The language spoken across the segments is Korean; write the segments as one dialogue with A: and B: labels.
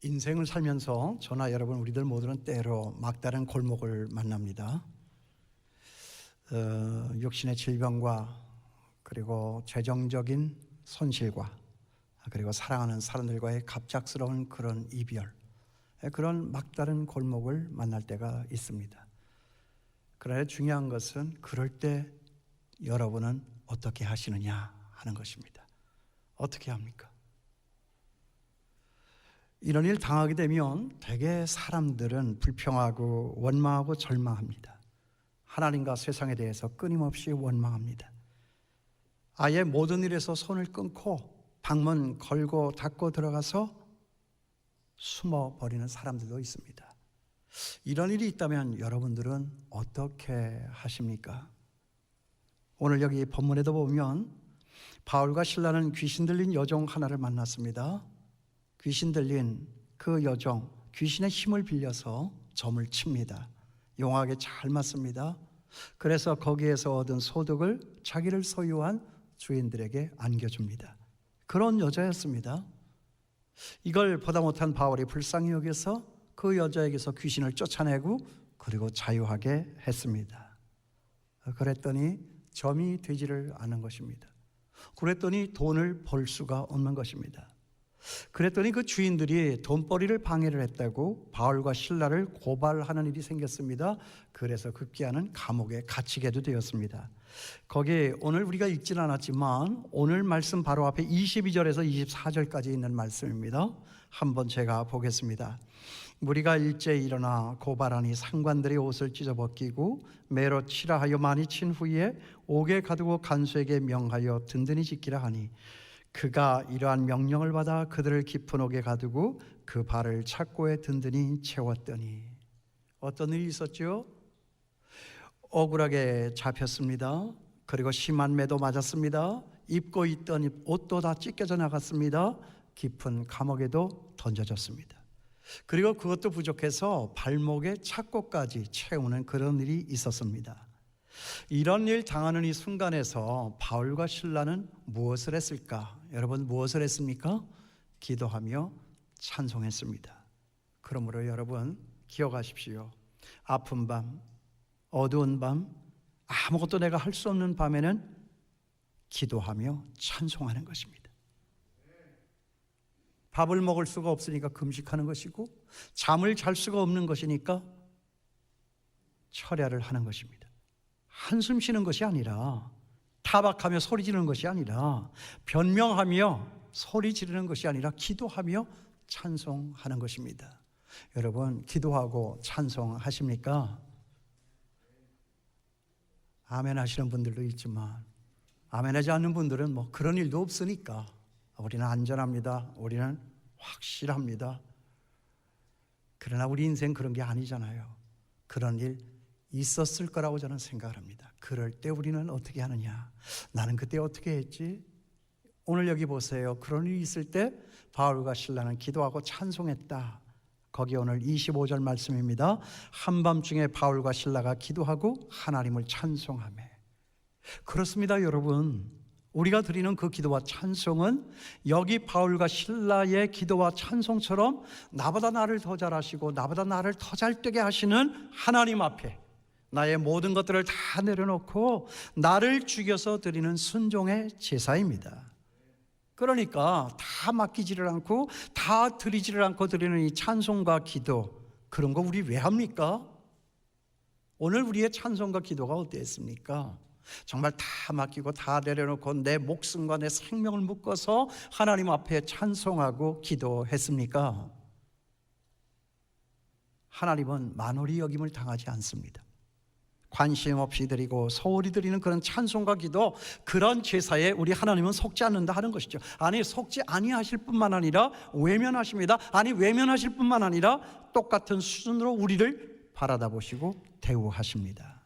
A: 인생을 살면서 저나 여러분 우리들 모두는 때로 막다른 골목을 만납니다. 육신의 질병과 그리고 재정적인 손실과 그리고 사랑하는 사람들과의 갑작스러운 그런 이별, 그런 막다른 골목을 만날 때가 있습니다. 그러나 중요한 것은 그럴 때 여러분은 어떻게 하시느냐 하는 것입니다. 어떻게 합니까? 이런 일 당하게 되면 대개 사람들은 불평하고 원망하고 절망합니다. 하나님과 세상에 대해서 끊임없이 원망합니다. 아예 모든 일에서 손을 끊고 방문 걸고 닫고 들어가서 숨어버리는 사람들도 있습니다. 이런 일이 있다면 여러분들은 어떻게 하십니까? 오늘 여기 본문에도 보면 바울과 실라는 귀신 들린 여종 하나를 만났습니다. 귀신 들린 그 여종, 귀신의 힘을 빌려서 점을 칩니다. 용하게 잘 맞습니다. 그래서 거기에서 얻은 소득을 자기를 소유한 주인들에게 안겨줍니다. 그런 여자였습니다. 이걸 보다 못한 바울이 불쌍히 여겨서 그 여자에게서 귀신을 쫓아내고 그리고 자유하게 했습니다. 그랬더니 점이 되지를 않은 것입니다. 그랬더니 돈을 벌 수가 없는 것입니다. 그랬더니 그 주인들이 돈벌이를 방해를 했다고 바울과 실라를 고발하는 일이 생겼습니다. 그래서 급기야는 감옥에 갇히게도 되었습니다. 거기 오늘 우리가 읽지는 않았지만 오늘 말씀 바로 앞에 22절에서 24절까지 있는 말씀입니다. 한번 제가 보겠습니다. 무리가 일제히 일어나 고발하니 상관들이 옷을 찢어벗기고 매로 치라 하여 많이 친 후에 옥에 가두고 간수에게 명하여 든든히 지키라 하니 그가 이러한 명령을 받아 그들을 깊은 옥에 가두고 그 발을 착고에 든든히 채웠더니 어떤 일이 있었죠? 억울하게 잡혔습니다. 그리고 심한 매도 맞았습니다. 입고 있던 옷도 다 찢겨져 나갔습니다. 깊은 감옥에도 던져졌습니다. 그리고 그것도 부족해서 발목에 착고까지 채우는 그런 일이 있었습니다. 이런 일 당하는 이 순간에서 바울과 실라는 무엇을 했을까? 여러분 무엇을 했습니까? 기도하며 찬송했습니다. 그러므로 여러분 기억하십시오. 아픈 밤, 어두운 밤, 아무것도 내가 할 수 없는 밤에는 기도하며 찬송하는 것입니다. 밥을 먹을 수가 없으니까 금식하는 것이고 잠을 잘 수가 없는 것이니까 철야를 하는 것입니다. 한숨 쉬는 것이 아니라 타박하며 소리 지르는 것이 아니라 변명하며 소리 지르는 것이 아니라 기도하며 찬송하는 것입니다. 여러분 기도하고 찬송하십니까? 아멘 하시는 분들도 있지만 아멘 하지 않는 분들은 뭐 그런 일도 없으니까 우리는 안전합니다. 우리는 확실합니다. 그러나 우리 인생 그런 게 아니잖아요. 그런 일 있었을 거라고 저는 생각을 합니다. 그럴 때 우리는 어떻게 하느냐? 나는 그때 어떻게 했지? 오늘 여기 보세요. 그런 일이 있을 때 바울과 실라는 기도하고 찬송했다. 거기 오늘 25절 말씀입니다. 한밤중에 바울과 실라가 기도하고 하나님을 찬송하며. 그렇습니다, 여러분. 우리가 드리는 그 기도와 찬송은 여기 바울과 실라의 기도와 찬송처럼 나보다 나를 더 잘하시고 나보다 나를 더 잘되게 하시는 하나님 앞에 나의 모든 것들을 다 내려놓고 나를 죽여서 드리는 순종의 제사입니다. 그러니까 다 맡기지를 않고 다 드리지를 않고 드리는 이 찬송과 기도, 그런 거 우리 왜 합니까? 오늘 우리의 찬송과 기도가 어땠습니까? 정말 다 맡기고 다 내려놓고 내 목숨과 내 생명을 묶어서 하나님 앞에 찬송하고 기도했습니까? 하나님은 만홀히 여김을 당하지 않습니다. 관심 없이 드리고 소홀히 드리는 그런 찬송과 기도, 그런 제사에 우리 하나님은 속지 않는다 하는 것이죠. 아니 속지 아니하실 뿐만 아니라 외면하십니다. 아니 외면하실 뿐만 아니라 똑같은 수준으로 우리를 바라다 보시고 대우하십니다.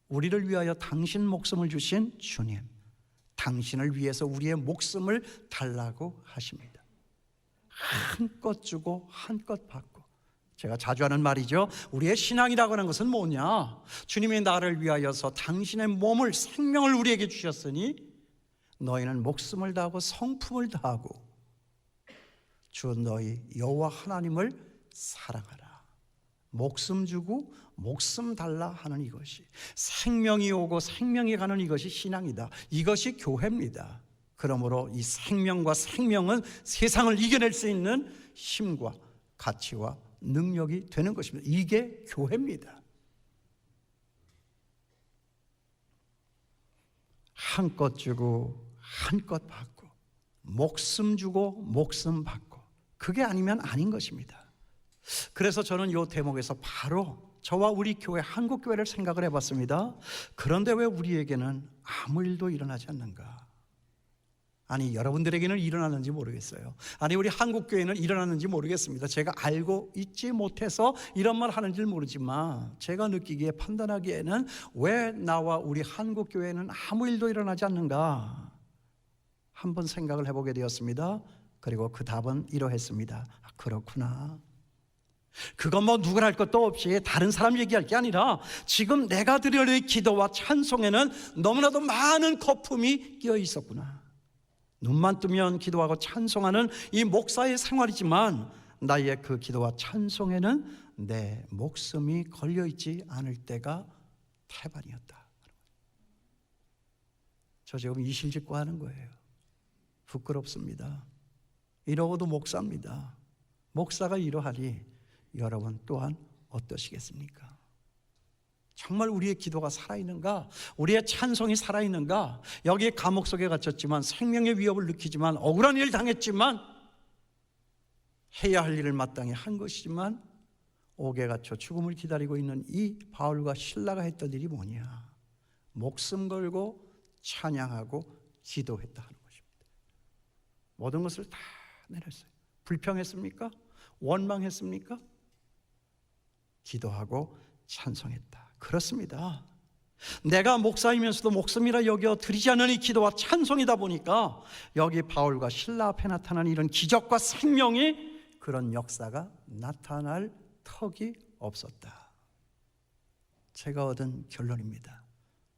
A: 우리를 위하여 당신 목숨을 주신 주님, 당신을 위해서 우리의 목숨을 달라고 하십니다. 한껏 주고 한껏 받고. 제가 자주 하는 말이죠. 우리의 신앙이라고 하는 것은 뭐냐? 주님이 나를 위하여서 당신의 몸을, 생명을 우리에게 주셨으니 너희는 목숨을 다하고 성품을 다하고 주 너희 여호와 하나님을 사랑하라. 목숨 주고 목숨 달라 하는 이것이, 생명이 오고 생명이 가는 이것이 신앙이다. 이것이 교회입니다. 그러므로 이 생명과 생명은 세상을 이겨낼 수 있는 힘과 가치와 능력이 되는 것입니다. 이게 교회입니다. 한껏 주고 한껏 받고, 목숨 주고 목숨 받고, 그게 아니면 아닌 것입니다. 그래서 저는 이 대목에서 바로 저와 우리 교회, 한국교회를 생각을 해봤습니다. 그런데 왜 우리에게는 아무 일도 일어나지 않는가? 아니, 여러분들에게는 일어났는지 모르겠어요. 아니, 우리 한국교회는 일어났는지 모르겠습니다. 제가 알고 있지 못해서 이런 말 하는지 모르지만, 제가 느끼기에, 판단하기에는 왜 나와 우리 한국교회는 아무 일도 일어나지 않는가? 한번 생각을 해보게 되었습니다. 그리고 그 답은 이러했습니다. 그렇구나. 그건 뭐 누구를 할 것도 없이 다른 사람 얘기할 게 아니라 지금 내가 드릴 기도와 찬송에는 너무나도 많은 거품이 끼어 있었구나. 눈만 뜨면 기도하고 찬송하는 이 목사의 생활이지만, 나의 그 기도와 찬송에는 내 목숨이 걸려있지 않을 때가 태반이었다. 저 지금 이실직고 하는 거예요. 부끄럽습니다. 이러고도 목사입니다. 목사가 이러하니 여러분 또한 어떠시겠습니까? 정말 우리의 기도가 살아있는가? 우리의 찬송이 살아있는가? 여기에 감옥 속에 갇혔지만, 생명의 위협을 느끼지만, 억울한 일을 당했지만, 해야 할 일을 마땅히 한 것이지만 옥에 갇혀 죽음을 기다리고 있는 이 바울과 실라가 했던 일이 뭐냐? 목숨 걸고 찬양하고 기도했다 하는 것입니다. 모든 것을 다 내렸어요. 불평했습니까? 원망했습니까? 기도하고 찬송했다. 그렇습니다. 내가 목사이면서도 목숨이라 여겨 드리지 않는 이 기도와 찬송이다 보니까 여기 바울과 실라 앞에 나타나는 이런 기적과 생명이, 그런 역사가 나타날 턱이 없었다. 제가 얻은 결론입니다.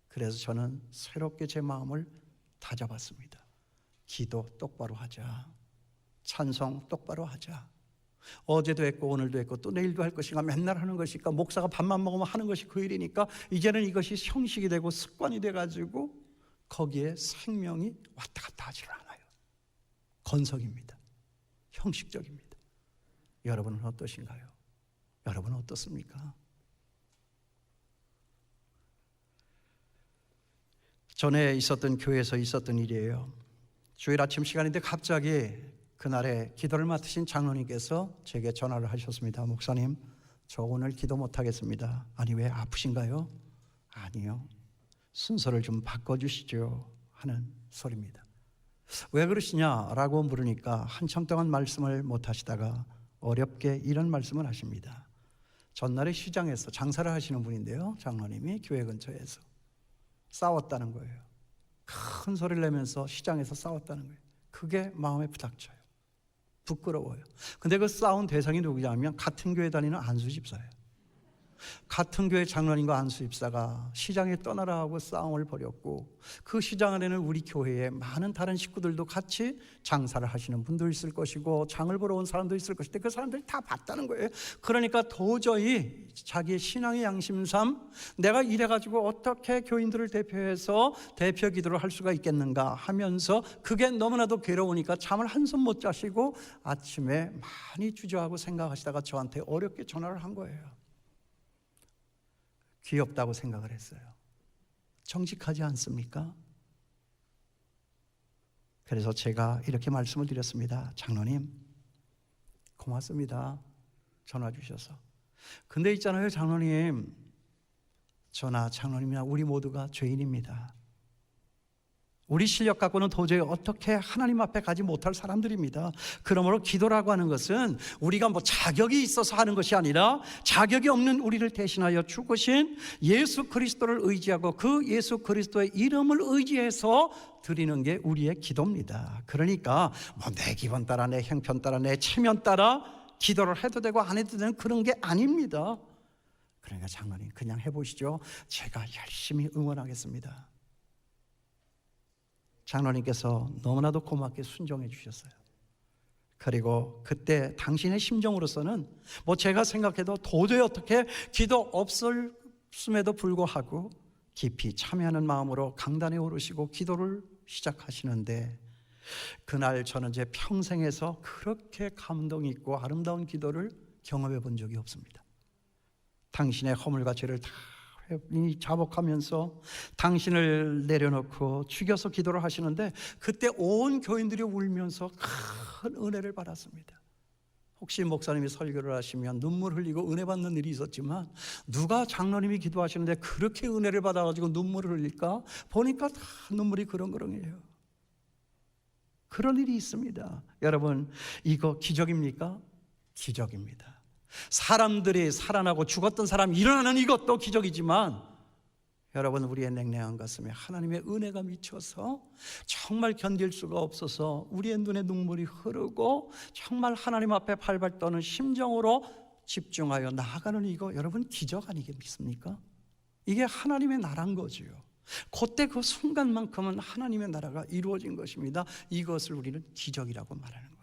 A: 그래서 저는 새롭게 제 마음을 다잡았습니다. 기도 똑바로 하자. 찬송 똑바로 하자. 어제도 했고 오늘도 했고 또 내일도 할 것인가, 맨날 하는 것일까, 목사가 밥만 먹으면 하는 것이 그 일이니까 이제는 이것이 형식이 되고 습관이 돼가지고 거기에 생명이 왔다 갔다 하지를 않아요. 건석입니다. 형식적입니다. 여러분은 어떠신가요? 여러분은 어떻습니까? 전에 있었던 교회에서 있었던 일이에요. 주일 아침 시간인데 갑자기 그날에 기도를 맡으신 장로님께서 제게 전화를 하셨습니다. 목사님, 저 오늘 기도 못하겠습니다. 아니, 왜 아프신가요? 아니요, 순서를 좀 바꿔주시죠 하는 소리입니다. 왜 그러시냐라고 물으니까 한참 동안 말씀을 못하시다가 어렵게 이런 말씀을 하십니다. 전날에 시장에서 장사를 하시는 분인데요, 장로님이 교회 근처에서 싸웠다는 거예요. 큰 소리를 내면서 시장에서 싸웠다는 거예요. 그게 마음에 부닥쳐요. 부끄러워요. 근데 그 싸운 대상이 누구냐면 같은 교회 다니는 안수 집사예요. 같은 교회 장로님과 안수 집사가 시장에 떠나라 하고 싸움을 벌였고, 그 시장 안에는 우리 교회에 많은 다른 식구들도 같이 장사를 하시는 분도 있을 것이고 장을 보러 온 사람도 있을 것인데 그 사람들이 다 봤다는 거예요. 그러니까 도저히 자기의 신앙의 양심삼, 내가 이래가지고 어떻게 교인들을 대표해서 대표 기도를 할 수가 있겠는가 하면서 그게 너무나도 괴로우니까 잠을 한숨 못 자시고 아침에 많이 주저하고 생각하시다가 저한테 어렵게 전화를 한 거예요. 귀엽다고 생각을 했어요. 정직하지 않습니까? 그래서 제가 이렇게 말씀을 드렸습니다. 장로님, 고맙습니다. 전화 주셔서. 근데 있잖아요, 장로님, 저나 장로님이나 우리 모두가 죄인입니다. 우리 실력 갖고는 도저히 어떻게 하나님 앞에 가지 못할 사람들입니다. 그러므로 기도라고 하는 것은 우리가 뭐 자격이 있어서 하는 것이 아니라 자격이 없는 우리를 대신하여 죽으신 예수 그리스도를 의지하고 그 예수 그리스도의 이름을 의지해서 드리는 게 우리의 기도입니다. 그러니까 뭐 내 기분 따라, 내 형편 따라, 내 체면 따라 기도를 해도 되고 안 해도 되는 그런 게 아닙니다. 그러니까 장로님, 그냥 해보시죠. 제가 열심히 응원하겠습니다. 장로님께서 너무나도 고맙게 순종해 주셨어요. 그리고 그때 당신의 심정으로서는 제가 생각해도 도저히 어떻게 기도 없었음에도 불구하고 깊이 참여하는 마음으로 강단에 오르시고 기도를 시작하시는데, 그날 저는 제 평생에서 그렇게 감동 있고 아름다운 기도를 경험해 본 적이 없습니다. 당신의 허물과 죄를 다 자복하면서 당신을 내려놓고 죽여서 기도를 하시는데, 그때 온 교인들이 울면서 큰 은혜를 받았습니다. 혹시 목사님이 설교를 하시면 눈물 흘리고 은혜 받는 일이 있었지만, 누가 장로님이 기도하시는데 그렇게 은혜를 받아가지고 눈물을 흘릴까? 보니까 다 눈물이 그렁그렁해요. 그런 일이 있습니다. 여러분, 이거 기적입니까? 기적입니다. 사람들이 살아나고 죽었던 사람이 일어나는 이것도 기적이지만, 여러분, 우리의 냉랭한 가슴에 하나님의 은혜가 미쳐서 정말 견딜 수가 없어서 우리의 눈에 눈물이 흐르고 정말 하나님 앞에 발발 떠는 심정으로 집중하여 나아가는 이거, 여러분, 기적 아니겠습니까? 이게 하나님의 나라인 거지요. 그때 그 순간만큼은 하나님의 나라가 이루어진 것입니다. 이것을 우리는 기적이라고 말하는 거예요.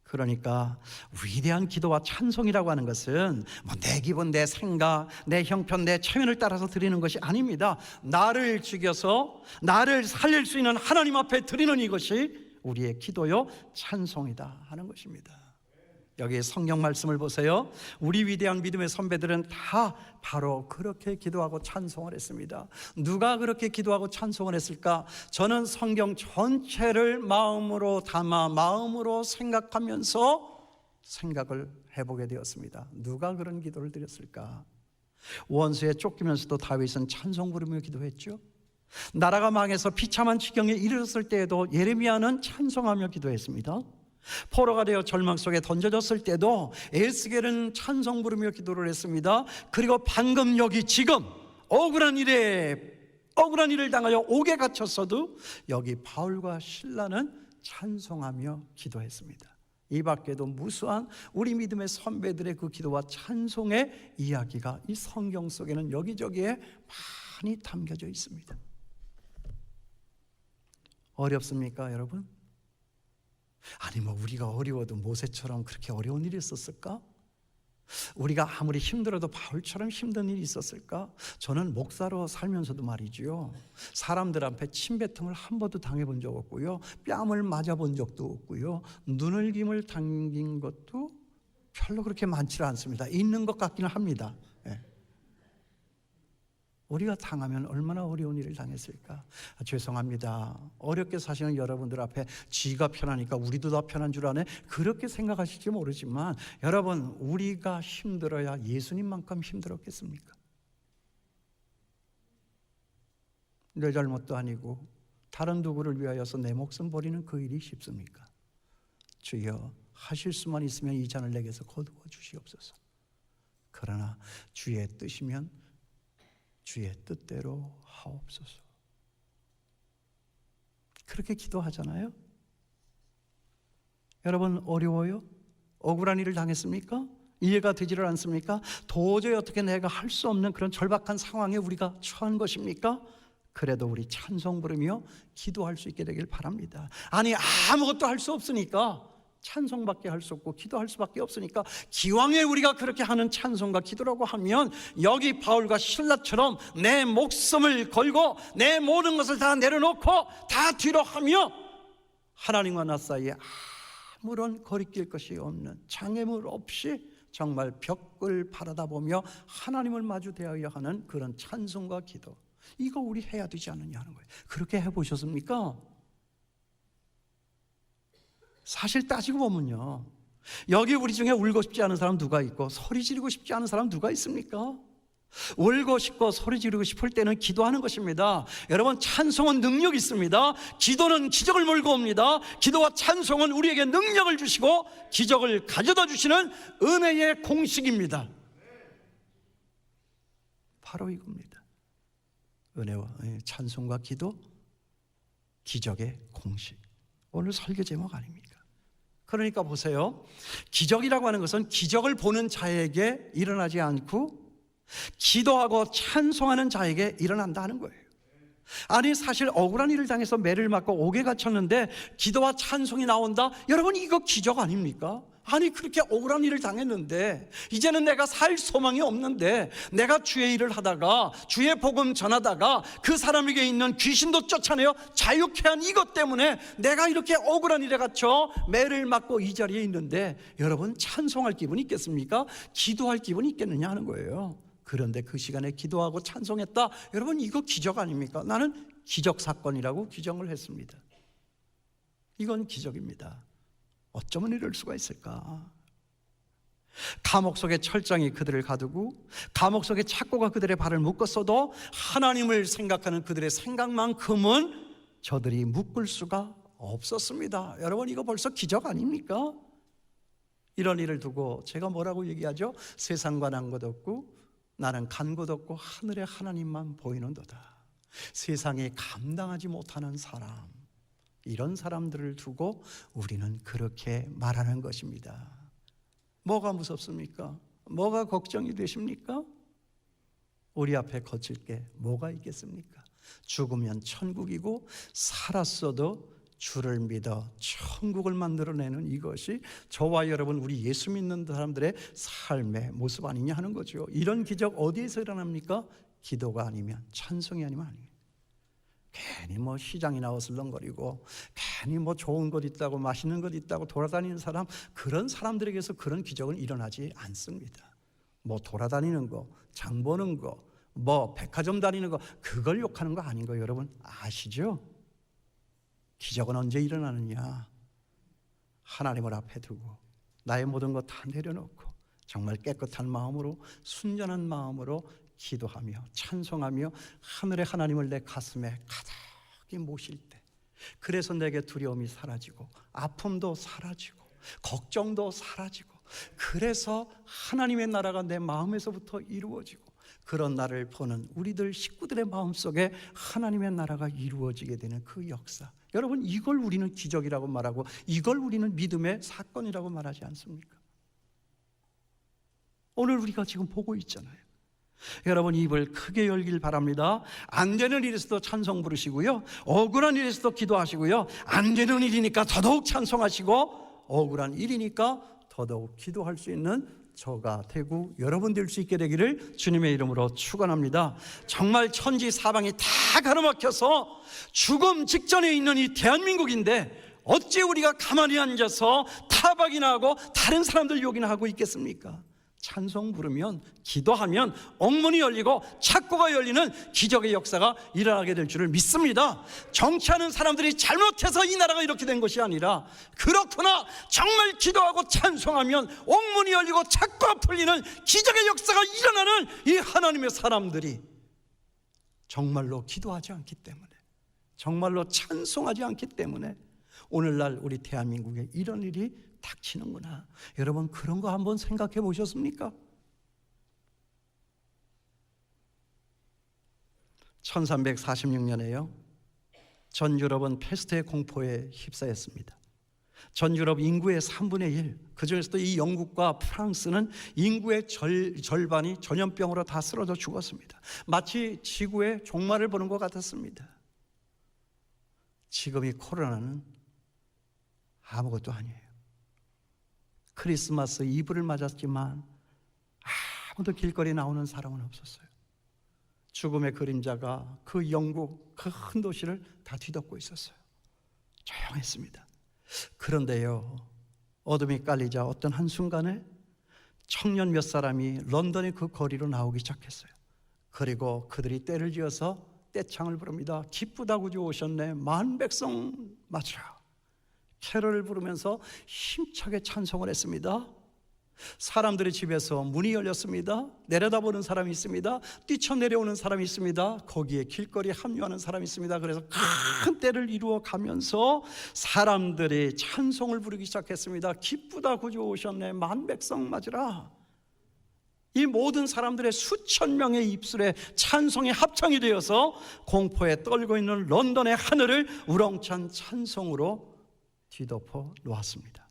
A: 그러니까 위대한 기도와 찬송이라고 하는 것은 내 기분, 내 생각, 내 형편, 내 체면을 따라서 드리는 것이 아닙니다. 나를 죽여서 나를 살릴 수 있는 하나님 앞에 드리는 이것이 우리의 기도요 찬송이다 하는 것입니다. 여기 성경 말씀을 보세요. 우리 위대한 믿음의 선배들은 다 바로 그렇게 기도하고 찬송을 했습니다. 누가 그렇게 기도하고 찬송을 했을까? 저는 성경 전체를 마음으로 담아 마음으로 생각하면서 생각을 해보게 되었습니다. 누가 그런 기도를 드렸을까? 원수에 쫓기면서도 다윗은 찬송 부르며 기도했죠. 나라가 망해서 비참한 지경에 이르렀을 때에도 예레미야는 찬송하며 기도했습니다. 포로가 되어 절망 속에 던져졌을 때도 에스겔은 찬송 부르며 기도를 했습니다. 그리고 방금 여기 지금 억울한 일을 당하여 옥에 갇혔어도 여기 바울과 실라는 찬송하며 기도했습니다. 이 밖에도 무수한 우리 믿음의 선배들의 그 기도와 찬송의 이야기가 이 성경 속에는 여기저기에 많이 담겨져 있습니다. 어렵습니까, 여러분? 아니 우리가 어려워도 모세처럼 그렇게 어려운 일이 있었을까? 우리가 아무리 힘들어도 바울처럼 힘든 일이 있었을까? 저는 목사로 살면서도 말이죠, 사람들 앞에 침뱉음을 한 번도 당해본 적 없고요, 뺨을 맞아본 적도 없고요, 눈을김을 당긴 것도 별로 그렇게 많지 않습니다. 있는 것 같기는 합니다. 우리가 당하면 얼마나 어려운 일을 당했을까? 죄송합니다. 어렵게 사시는 여러분들 앞에 지가 편하니까 우리도 다 편한 줄 아네, 그렇게 생각하실지 모르지만, 여러분, 우리가 힘들어야 예수님만큼 힘들었겠습니까? 내 잘못도 아니고 다른 누구를 위하여서 내 목숨 버리는 그 일이 쉽습니까? 주여, 하실 수만 있으면 이 잔을 내게서 거두어 주시옵소서. 그러나 주의 뜻이면 주의 뜻대로 하옵소서. 그렇게 기도하잖아요. 여러분, 어려워요? 억울한 일을 당했습니까? 이해가 되지를 않습니까? 도저히 어떻게 내가 할 수 없는 그런 절박한 상황에 우리가 처한 것입니까? 그래도 우리 찬송 부르며 기도할 수 있게 되길 바랍니다. 아니, 아무것도 할 수 없으니까, 찬송밖에 할 수 없고 기도할 수밖에 없으니까 기왕에 우리가 그렇게 하는 찬송과 기도라고 하면, 여기 바울과 실라처럼 내 목숨을 걸고 내 모든 것을 다 내려놓고 다 뒤로 하며 하나님과 나 사이에 아무런 거리낄 것이 없는, 장애물 없이 정말 벽을 바라다 보며 하나님을 마주 대하여 하는 그런 찬송과 기도, 이거 우리 해야 되지 않느냐 하는 거예요. 그렇게 해보셨습니까? 사실 따지고 보면요, 여기 우리 중에 울고 싶지 않은 사람 누가 있고 소리 지르고 싶지 않은 사람 누가 있습니까? 울고 싶고 소리 지르고 싶을 때는 기도하는 것입니다. 여러분, 찬송은 능력이 있습니다. 기도는 기적을 몰고 옵니다. 기도와 찬송은 우리에게 능력을 주시고 기적을 가져다 주시는 은혜의 공식입니다. 바로 이겁니다. 은혜와 찬송과 기도, 기적의 공식. 오늘 설교 제목 아닙니까? 그러니까 보세요, 기적이라고 하는 것은 기적을 보는 자에게 일어나지 않고 기도하고 찬송하는 자에게 일어난다는 거예요. 아니 사실 억울한 일을 당해서 매를 맞고 옥에 갇혔는데 기도와 찬송이 나온다? 여러분 이거 기적 아닙니까? 아니 그렇게 억울한 일을 당했는데 이제는 내가 살 소망이 없는데 내가 주의 일을 하다가 주의 복음 전하다가 그 사람에게 있는 귀신도 쫓아내어 자유케 한 이것 때문에 내가 이렇게 억울한 일에 갇혀 매를 맞고 이 자리에 있는데 여러분 찬송할 기분이 있겠습니까? 기도할 기분이 있겠느냐 하는 거예요. 그런데 그 시간에 기도하고 찬송했다? 여러분 이거 기적 아닙니까? 나는 기적 사건이라고 규정을 했습니다. 이건 기적입니다. 어쩌면 이럴 수가 있을까? 감옥 속에 철장이 그들을 가두고 감옥 속에 착고가 그들의 발을 묶었어도 하나님을 생각하는 그들의 생각만큼은 저들이 묶을 수가 없었습니다. 여러분 이거 벌써 기적 아닙니까? 이런 일을 두고 제가 뭐라고 얘기하죠? 세상과 난 것 없고 나는 간 것 없고 하늘의 하나님만 보이는도다. 세상에 감당하지 못하는 사람, 이런 사람들을 두고 우리는 그렇게 말하는 것입니다. 뭐가 무섭습니까? 뭐가 걱정이 되십니까? 우리 앞에 거칠 게 뭐가 있겠습니까? 죽으면 천국이고 살았어도 주를 믿어 천국을 만들어내는 이것이 저와 여러분 우리 예수 믿는 사람들의 삶의 모습 아니냐 하는 거죠. 이런 기적 어디에서 일어납니까? 기도가 아니면, 찬송이 아니면. 괜히 뭐 시장에 나와 슬렁거리고 괜히 뭐 좋은 것 있다고 맛있는 것 있다고 돌아다니는 사람, 그런 사람들에게서 그런 기적은 일어나지 않습니다. 뭐 돌아다니는 거, 장 보는 거, 뭐 백화점 다니는 거, 그걸 욕하는 거 아닌 거 여러분 아시죠? 기적은 언제 일어나느냐? 하나님을 앞에 두고 나의 모든 것 다 내려놓고 정말 깨끗한 마음으로, 순전한 마음으로 기도하며 찬송하며 하늘의 하나님을 내 가슴에 가득히 모실 때, 그래서 내게 두려움이 사라지고 아픔도 사라지고 걱정도 사라지고, 그래서 하나님의 나라가 내 마음에서부터 이루어지고, 그런 나를 보는 우리들 식구들의 마음속에 하나님의 나라가 이루어지게 되는 그 역사, 여러분 이걸 우리는 기적이라고 말하고 이걸 우리는 믿음의 사건이라고 말하지 않습니까? 오늘 우리가 지금 보고 있잖아요. 여러분 입을 크게 열길 바랍니다. 안 되는 일에서도 찬송 부르시고요, 억울한 일에서도 기도하시고요, 안 되는 일이니까 더더욱 찬송하시고 억울한 일이니까 더더욱 기도할 수 있는 저가 되고 여러분 될 수 있게 되기를 주님의 이름으로 축원합니다. 정말 천지 사방이 다 가로막혀서 죽음 직전에 있는 이 대한민국인데 어찌 우리가 가만히 앉아서 타박이나 하고 다른 사람들 욕이나 하고 있겠습니까? 찬송 부르면, 기도하면 옥문이 열리고 착고가 열리는 기적의 역사가 일어나게 될 줄을 믿습니다. 정치하는 사람들이 잘못해서 이 나라가 이렇게 된 것이 아니라, 그렇구나, 정말 기도하고 찬송하면 옥문이 열리고 착고가 풀리는 기적의 역사가 일어나는 이 하나님의 사람들이 정말로 기도하지 않기 때문에, 정말로 찬송하지 않기 때문에 오늘날 우리 대한민국에 이런 일이 닥치는구나. 여러분 그런 거 한번 생각해 보셨습니까? 1346년에요 전 유럽은 패스트의 공포에 휩싸였습니다. 전 유럽 인구의 3분의 1, 그중에서도 이 영국과 프랑스는 인구의 절반이 전염병으로 다 쓰러져 죽었습니다. 마치 지구의 종말을 보는 것 같았습니다. 지금 이 코로나는 아무것도 아니에요. 크리스마스 이브를 맞았지만 아무도 길거리에 나오는 사람은 없었어요. 죽음의 그림자가 그 영국 그 큰 도시를 다 뒤덮고 있었어요. 조용했습니다. 그런데요, 어둠이 깔리자 어떤 한순간에 청년 몇 사람이 런던의 그 거리로 나오기 시작했어요. 그리고 그들이 떼를 지어서 떼창을 부릅니다. 기쁘다 구주 오셨네, 만백성 맞으라. 캐럴을 부르면서 힘차게 찬송을 했습니다. 사람들의 집에서 문이 열렸습니다. 내려다보는 사람이 있습니다. 뛰쳐내려오는 사람이 있습니다. 거기에 길거리에 합류하는 사람이 있습니다. 그래서 큰 때를 이루어 가면서 사람들이 찬송을 부르기 시작했습니다. 기쁘다 구주 오셨네, 만백성 맞으라. 이 모든 사람들의 수천 명의 입술에 찬송이 합창이 되어서 공포에 떨고 있는 런던의 하늘을 우렁찬 찬송으로 뒤덮어 놓았습니다.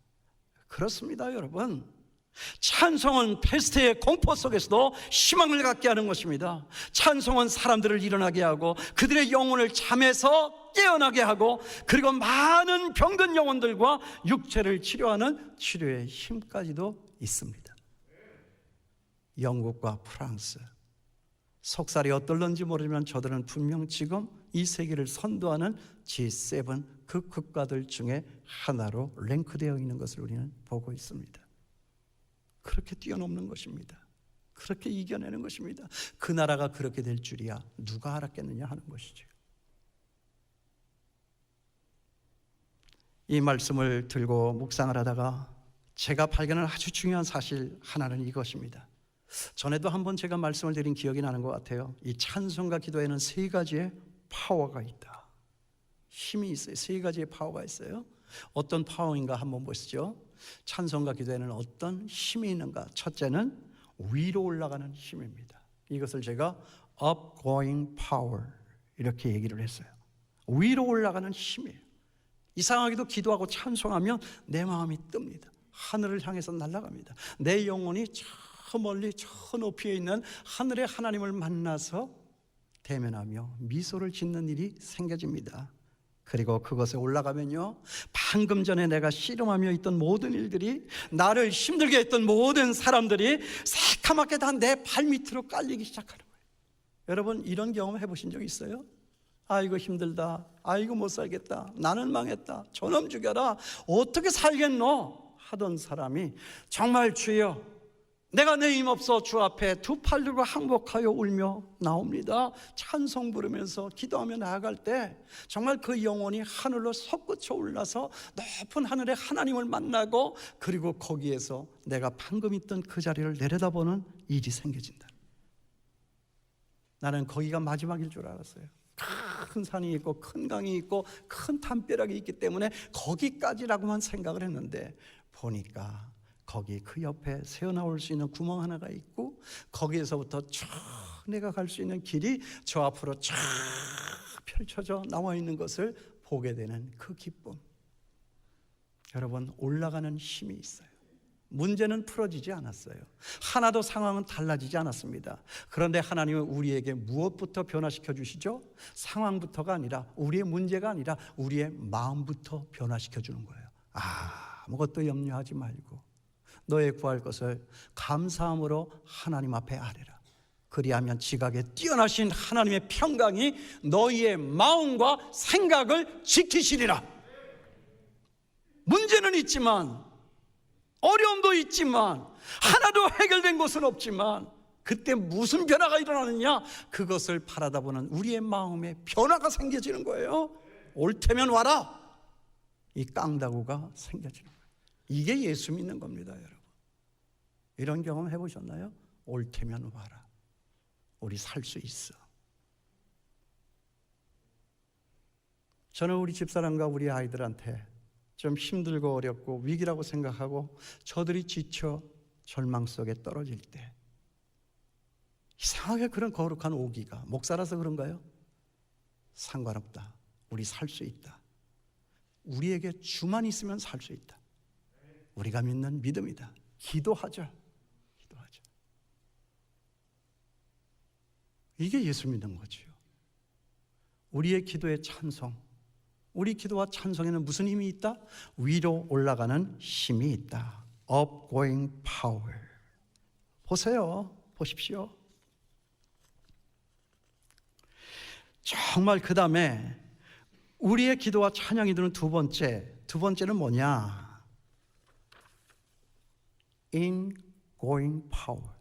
A: 그렇습니다, 여러분. 찬송은 패스트의 공포 속에서도 희망을 갖게 하는 것입니다. 찬송은 사람들을 일어나게 하고 그들의 영혼을 잠에서 깨어나게 하고, 그리고 많은 병든 영혼들과 육체를 치료하는 치료의 힘까지도 있습니다. 영국과 프랑스, 속살이 어떨런지 모르지만 저들은 분명 지금 이 세계를 선도하는 G7 그 국가들 중에 하나로 랭크되어 있는 것을 우리는 보고 있습니다. 그렇게 뛰어넘는 것입니다. 그렇게 이겨내는 것입니다. 그 나라가 그렇게 될 줄이야 누가 알았겠느냐 하는 것이죠. 이 말씀을 들고 묵상을 하다가 제가 발견한 아주 중요한 사실 하나는 이것입니다. 전에도 한번 제가 말씀을 드린 기억이 나는 것 같아요. 이 찬송과 기도에는 세 가지의 파워가 있다. 힘이 있어요. 세 가지의 파워가 있어요. 어떤 파워인가 한번 보시죠. 찬송과 기도에는 어떤 힘이 있는가? 첫째는 위로 올라가는 힘입니다. 이것을 제가 upgoing power 이렇게 얘기를 했어요. 위로 올라가는 힘이에요. 이상하게도 기도하고 찬송하면 내 마음이 뜹니다. 하늘을 향해서 날아갑니다. 내 영혼이 저 멀리 저 높이에 있는 하늘의 하나님을 만나서 대면하며 미소를 짓는 일이 생겨집니다. 그리고 그것에 올라가면요, 방금 전에 내가 씨름하며 있던 모든 일들이, 나를 힘들게 했던 모든 사람들이 새카맣게 다 내 발밑으로 깔리기 시작하는 거예요. 여러분 이런 경험 해보신 적 있어요? 아이고 힘들다, 아이고 못 살겠다, 나는 망했다, 저놈 죽여라, 어떻게 살겠노 하던 사람이 정말 주여 내가 내 힘없어 주 앞에 두 팔 들고 항복하여 울며 나옵니다. 찬송 부르면서 기도하며 나아갈 때 정말 그 영혼이 하늘로 솟구쳐 올라서 높은 하늘의 하나님을 만나고, 그리고 거기에서 내가 방금 있던 그 자리를 내려다보는 일이 생겨진다. 나는 거기가 마지막일 줄 알았어요. 큰 산이 있고 큰 강이 있고 큰 담벼락이 있기 때문에 거기까지라고만 생각을 했는데, 보니까 거기 그 옆에 새어나올 수 있는 구멍 하나가 있고, 거기에서부터 쭉 내가 갈 수 있는 길이 저 앞으로 쫙 펼쳐져 나와 있는 것을 보게 되는 그 기쁨. 여러분 올라가는 힘이 있어요. 문제는 풀어지지 않았어요. 하나도 상황은 달라지지 않았습니다. 그런데 하나님은 우리에게 무엇부터 변화시켜 주시죠? 상황부터가 아니라, 우리의 문제가 아니라 우리의 마음부터 변화시켜 주는 거예요. 아무것도 염려하지 말고 너의 구할 것을 감사함으로 하나님 앞에 아뢰라. 그리하면 지각에 뛰어나신 하나님의 평강이 너희의 마음과 생각을 지키시리라. 문제는 있지만, 어려움도 있지만, 하나도 해결된 것은 없지만, 그때 무슨 변화가 일어나느냐? 그것을 바라다 보는 우리의 마음에 변화가 생겨지는 거예요. 올 테면 와라, 이 깡다구가 생겨지는 거예요. 이게 예수 믿는 겁니다. 여러분 이런 경험 해보셨나요? 올 테면 와라, 우리 살 수 있어. 저는 우리 집사람과 우리 아이들한테 좀 힘들고 어렵고 위기라고 생각하고 저들이 지쳐 절망 속에 떨어질 때 이상하게 그런 거룩한 오기가, 목사라서 그런가요? 상관없다, 우리 살 수 있다, 우리에게 주만 있으면 살 수 있다, 우리가 믿는 믿음이다, 기도하자. 이게 예수 믿는 거지요. 우리의 기도의 찬송, 우리 기도와 찬송에는 무슨 힘이 있다? 위로 올라가는 힘이 있다. Upgoing power. 보세요, 보십시오. 정말 그 다음에 우리의 기도와 찬양이 드는 두 번째는 뭐냐? Ingoing power.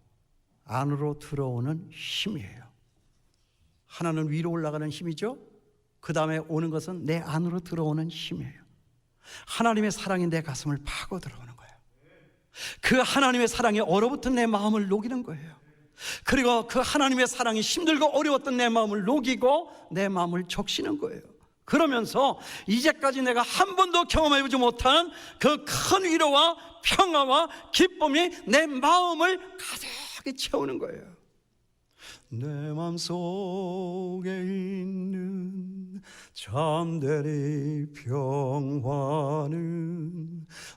A: 안으로 들어오는 힘이에요. 하나는 위로 올라가는 힘이죠. 그 다음에 오는 것은 내 안으로 들어오는 힘이에요. 하나님의 사랑이 내 가슴을 파고 들어오는 거예요. 그 하나님의 사랑이 얼어붙은 내 마음을 녹이는 거예요. 그리고 그 하나님의 사랑이 힘들고 어려웠던 내 마음을 녹이고 내 마음을 적시는 거예요. 그러면서 이제까지 내가 한 번도 경험해보지 못한 그 큰 위로와 평화와 기쁨이 내 마음을 가득히 채우는 거예요. 내 마음속에 있는 참되리 평화는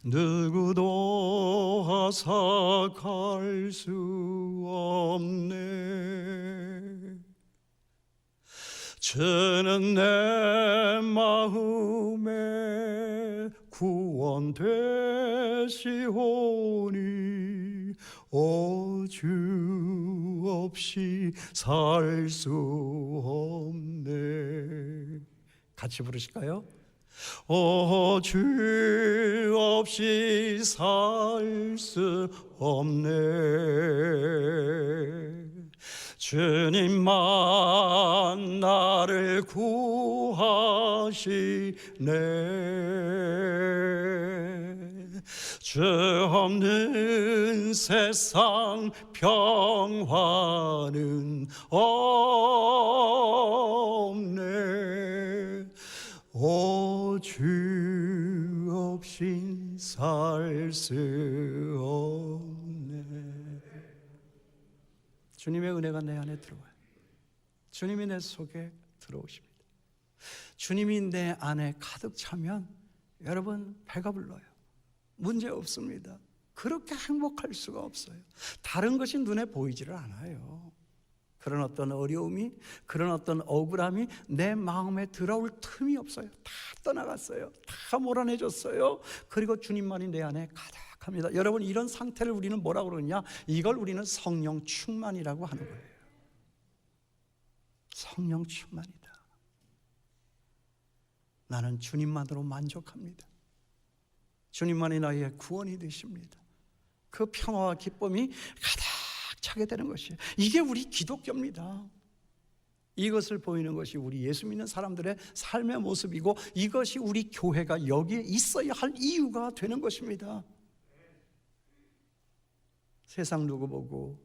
A: 누구도 하삭할 수 없네. 주는 내 마음에 구원 되시오니 주 없이 살 수 없네. 같이 부르실까요? 주 없이 살 수 없네. 주님만 나를 구하시네. 주 없는 세상 평화는 없네. 주 없이 살 수 없네. 주님의 은혜가 내 안에 들어와요. 주님이 내 속에 들어오십니다. 주님이 내 안에 가득 차면 여러분 배가 불러요. 문제 없습니다. 그렇게 행복할 수가 없어요. 다른 것이 눈에 보이지를 않아요. 그런 어떤 어려움이, 그런 어떤 억울함이 내 마음에 들어올 틈이 없어요. 다 떠나갔어요. 다 몰아내줬어요. 그리고 주님만이 내 안에 가득합니다. 여러분, 이런 상태를 우리는 뭐라고 그러냐? 이걸 우리는 성령 충만이라고 하는 거예요. 성령 충만이다. 나는 주님만으로 만족합니다. 주님만이 나의 구원이 되십니다. 그 평화와 기쁨이 가득 차게 되는 것이에요. 이게 우리 기독교입니다. 이것을 보이는 것이 우리 예수 믿는 사람들의 삶의 모습이고, 이것이 우리 교회가 여기에 있어야 할 이유가 되는 것입니다. 세상 누구 보고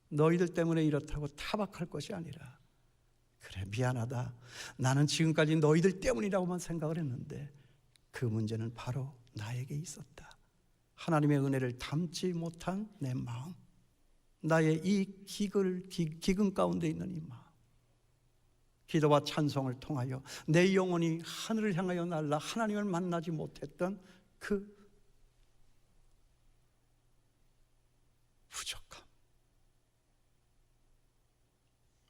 A: 너희들 때문에 이렇다고 타박할 것이 아니라, 그래 미안하다, 나는 지금까지 너희들 때문이라고만 생각을 했는데 그 문제는 바로 나에게 있었다. 하나님의 은혜를 담지 못한 내 마음, 나의 이 기근 가운데 있는 이 마음, 기도와 찬송을 통하여 내 영혼이 하늘을 향하여 날라 하나님을 만나지 못했던 그 부족함,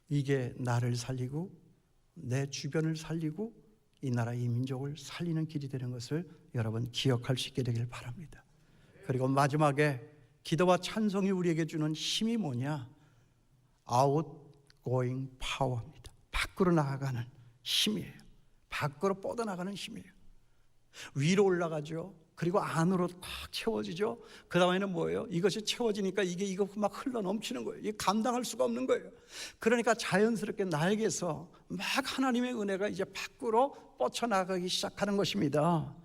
A: 이게 나를 살리고 내 주변을 살리고 이 나라 이 민족을 살리는 길이 되는 것을 여러분 기억할 수 있게 되길 바랍니다. 그리고 마지막에 기도와 찬송이 우리에게 주는 힘이 뭐냐? outgoing power입니다. 밖으로 나아가는 힘이에요. 밖으로 뻗어나가는 힘이에요. 위로 올라가죠. 그리고 안으로 꽉 채워지죠. 그 다음에는 뭐예요? 이것이 채워지니까 이거 막 흘러 넘치는 거예요. 이게 감당할 수가 없는 거예요. 그러니까 자연스럽게 나에게서 막 하나님의 은혜가 이제 밖으로 뻗쳐나가기 시작하는 것입니다.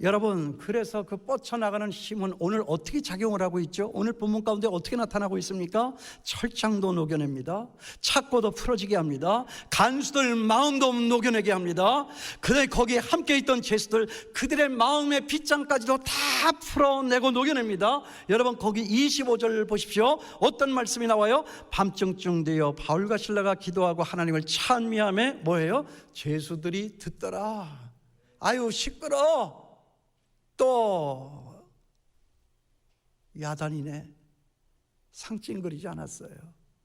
A: 여러분, 그래서 그 뻗쳐나가는 힘은 오늘 어떻게 작용을 하고 있죠? 오늘 본문 가운데 어떻게 나타나고 있습니까? 철장도 녹여냅니다. 착고도 풀어지게 합니다. 간수들 마음도 녹여내게 합니다. 그들 거기에 함께 있던 죄수들, 그들의 마음의 빗장까지도 다 풀어내고 녹여냅니다. 여러분, 거기 25절 보십시오. 어떤 말씀이 나와요? 밤중쯤 되어 바울과 실라가 기도하고 하나님을 찬미하며 뭐예요? 죄수들이 듣더라. 아유 시끄러. 또 야단이네. 상찡거리지 않았어요.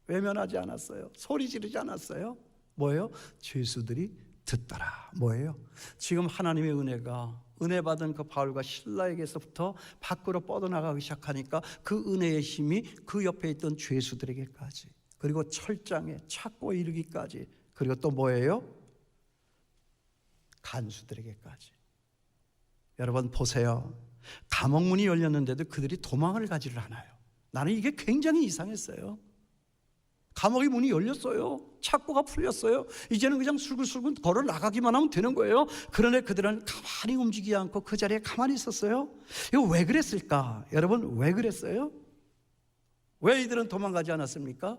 A: 외면하지 않았어요. 소리 지르지 않았어요. 뭐예요? 죄수들이 듣더라. 뭐예요? 지금 하나님의 은혜가, 은혜 받은 그 바울과 실라에게서부터 밖으로 뻗어나가기 시작하니까 그 은혜의 힘이 그 옆에 있던 죄수들에게까지, 그리고 철장에 찾고 이르기까지, 그리고 또 뭐예요? 간수들에게까지. 여러분 보세요. 감옥문이 열렸는데도 그들이 도망을 가지를 않아요. 나는 이게 굉장히 이상했어요. 감옥의 문이 열렸어요. 착고가 풀렸어요. 이제는 그냥 술근술근 걸어 나가기만 하면 되는 거예요. 그런데 그들은 가만히 움직이지 않고 그 자리에 가만히 있었어요. 이거 왜 그랬을까? 여러분 왜 그랬어요? 왜 이들은 도망가지 않았습니까?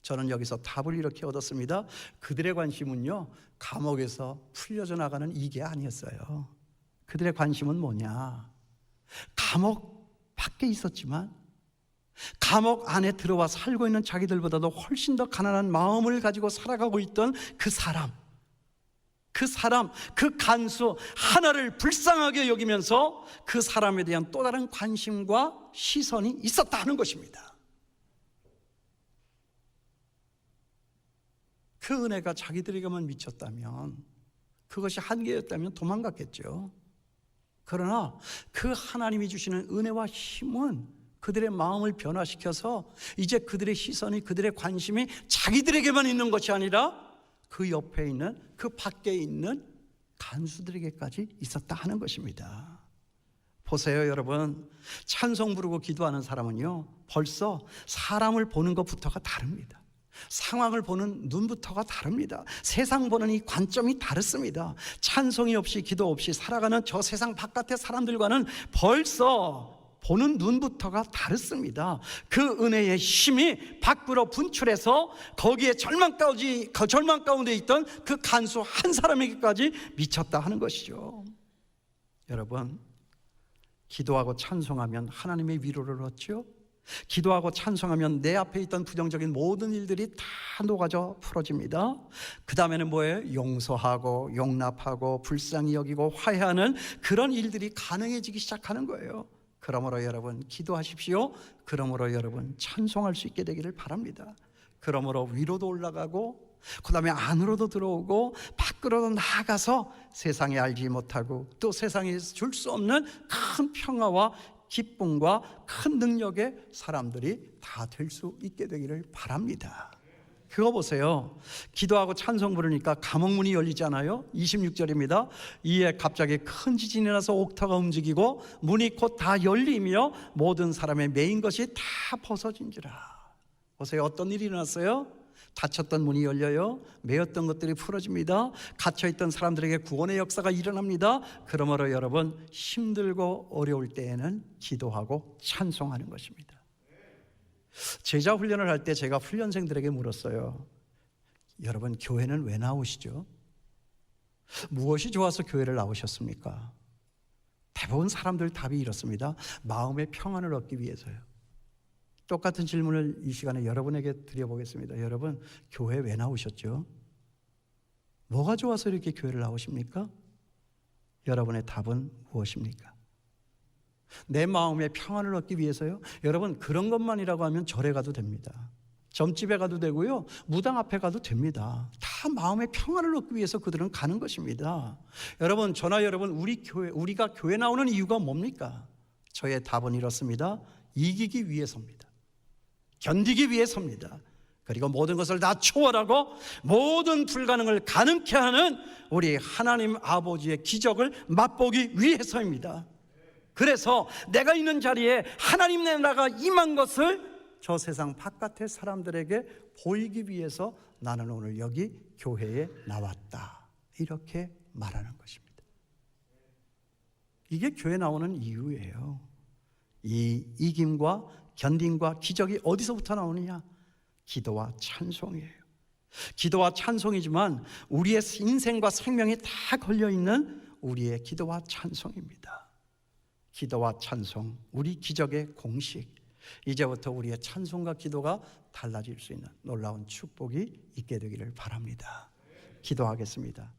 A: 저는 여기서 답을 이렇게 얻었습니다. 그들의 관심은요, 감옥에서 풀려져 나가는 이게 아니었어요. 그들의 관심은 뭐냐? 감옥 밖에 있었지만 감옥 안에 들어와 살고 있는 자기들보다도 훨씬 더 가난한 마음을 가지고 살아가고 있던 그 사람, 그 사람, 그 간수 하나를 불쌍하게 여기면서 그 사람에 대한 또 다른 관심과 시선이 있었다 하는 것입니다. 그 은혜가 자기들에게만 미쳤다면, 그것이 한계였다면 도망갔겠죠. 그러나 그 하나님이 주시는 은혜와 힘은 그들의 마음을 변화시켜서 이제 그들의 시선이, 그들의 관심이 자기들에게만 있는 것이 아니라 그 옆에 있는, 그 밖에 있는 간수들에게까지 있었다 하는 것입니다. 보세요, 여러분. 찬송 부르고 기도하는 사람은요, 벌써 사람을 보는 것부터가 다릅니다. 상황을 보는 눈부터가 다릅니다. 세상 보는 이 관점이 다릅니다. 찬송이 없이, 기도 없이 살아가는 저 세상 바깥의 사람들과는 벌써 보는 눈부터가 다릅니다. 그 은혜의 힘이 밖으로 분출해서 거기에 절망 가운데 있던 그 간수 한 사람에게까지 미쳤다 하는 것이죠. 여러분, 기도하고 찬송하면 하나님의 위로를 얻죠. 기도하고 찬송하면 내 앞에 있던 부정적인 모든 일들이 다 녹아져 풀어집니다. 그 다음에는 뭐예요? 용서하고 용납하고 불쌍히 여기고 화해하는 그런 일들이 가능해지기 시작하는 거예요. 그러므로 여러분 기도하십시오. 그러므로 여러분 찬송할 수 있게 되기를 바랍니다. 그러므로 위로도 올라가고, 그 다음에 안으로도 들어오고, 밖으로도 나아가서 세상에 알지 못하고 또 세상에서 줄 수 없는 큰 평화와 기쁨과 큰 능력의 사람들이 다 될 수 있게 되기를 바랍니다. 그거 보세요. 기도하고 찬송 부르니까 감옥문이 열리잖아요. 26절입니다. 이에 갑자기 큰 지진이 나서 옥타가 움직이고 문이 곧 다 열리며 모든 사람의 매인 것이 다 벗어진지라. 보세요. 어떤 일이 일어났어요? 닫혔던 문이 열려요. 매였던 것들이 풀어집니다. 갇혀있던 사람들에게 구원의 역사가 일어납니다. 그러므로 여러분, 힘들고 어려울 때에는 기도하고 찬송하는 것입니다. 제자 훈련을 할 때 제가 훈련생들에게 물었어요. 여러분, 교회는 왜 나오시죠? 무엇이 좋아서 교회를 나오셨습니까? 대부분 사람들 답이 이렇습니다. 마음의 평안을 얻기 위해서요. 똑같은 질문을 이 시간에 여러분에게 드려보겠습니다. 여러분, 교회 왜 나오셨죠? 뭐가 좋아서 이렇게 교회를 나오십니까? 여러분의 답은 무엇입니까? 내 마음의 평안을 얻기 위해서요? 여러분, 그런 것만이라고 하면 절에 가도 됩니다. 점집에 가도 되고요, 무당 앞에 가도 됩니다. 다 마음의 평안을 얻기 위해서 그들은 가는 것입니다. 여러분, 저나 여러분, 우리가 교회 나오는 이유가 뭡니까? 저의 답은 이렇습니다. 이기기 위해서입니다. 견디기 위해서입니다. 그리고 모든 것을 다 초월하고 모든 불가능을 가능케 하는 우리 하나님 아버지의 기적을 맛보기 위해서입니다. 그래서 내가 있는 자리에 하나님 나라가 임한 것을 저 세상 바깥의 사람들에게 보이기 위해서 나는 오늘 여기 교회에 나왔다, 이렇게 말하는 것입니다. 이게 교회 나오는 이유예요. 이 이김과 견딤과 기적이 어디서부터 나오느냐? 기도와 찬송이에요. 기도와 찬송이지만 우리의 인생과 생명이 다 걸려있는 우리의 기도와 찬송입니다. 기도와 찬송, 우리 기적의 공식. 이제부터 우리의 찬송과 기도가 달라질 수 있는 놀라운 축복이 있게 되기를 바랍니다. 기도하겠습니다.